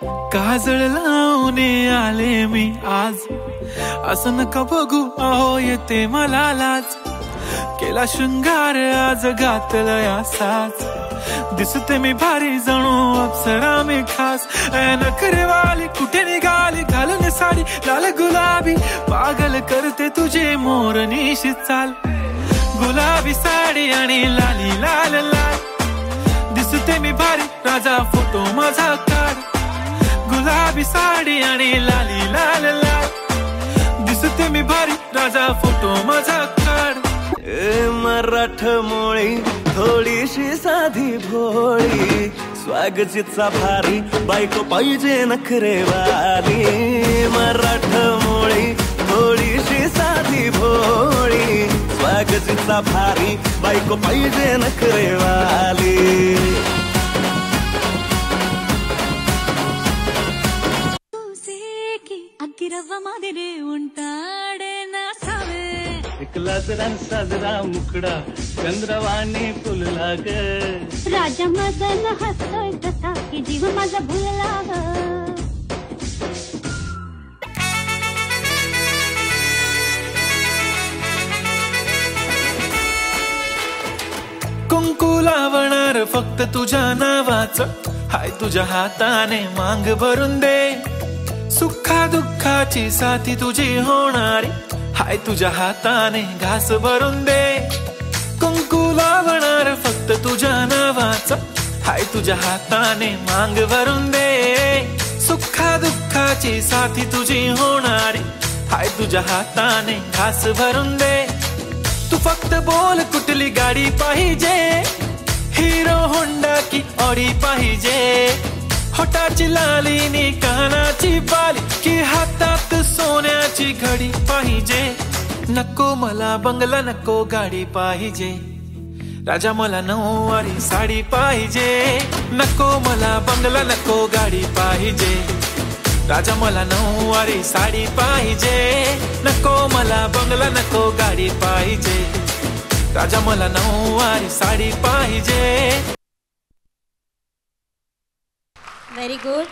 काजळ लावून आले मी आज, असं नका बघू अहो येते मला लाज. केला शृंगार आज घातला या साज, दिसते मी भारी जणू अप्सरा मी खास. नखरेवाली कुठे निघाली घालून साडी लाल गुलाबी, पागल करते तुझे मोरनीशी चाल. गुलाबी साडी आणि लाली लाल लाल, दिसते मी भारी राजा फोटो माझा काढ. गुलाबी साडी आणि लाली लाल लाल, दिसते मी भारी राजा फोटो माझा काढ. मराठमोळी थोडीशी साधी भोळी, स्वागतीचा भारी बायको पाहिजे नखरेवाली. मराठमोळी थोडीशी साधी भोळी, स्वागतीचा भारी बायको पाहिजे नखरेवाली. गिरवा मादिरे उंटाडे नासावे, एक लाजरा साजरा मुकडा चंद्रवाणी फुलला ग. राजा माझा न हसतोय तसा की जीव माझा भुलला ग. कुंकू लावणार फक्त तुझ्या नावाचं, हाय तुझ्या हाताने मांग भरून दे. सुखा दुःखाची साथी तुझी होणारी, हाय तुझ्या हाताने घास भरून दे. कुंकू लावणार फक्त तुझ्या नावाचं, हाय तुझ्या हाताने मांग भरून दे. सुखा दुःखाची साथी तुझी होणारी, हाय तुझ्या हाताने घास भरून दे. तू फक्त बोल कुठली गाडी पाहिजे, हिरो होंडा की ऑडी पाहिजे. होटाची लाली नी कानाची बाली, की हातात सोन्याची घडी पाहिजे. नको मला बंगला नको गाडी पाहिजे, राजा मला नऊवारी साडी पाहिजे. नको मला बंगला नको गाडी पाहिजे, राजा मला नऊवारी साडी पाहिजे. नको मला बंगला नको गाडी पाहिजे, राजा मला नऊवारी साडी पाहिजे. Very good.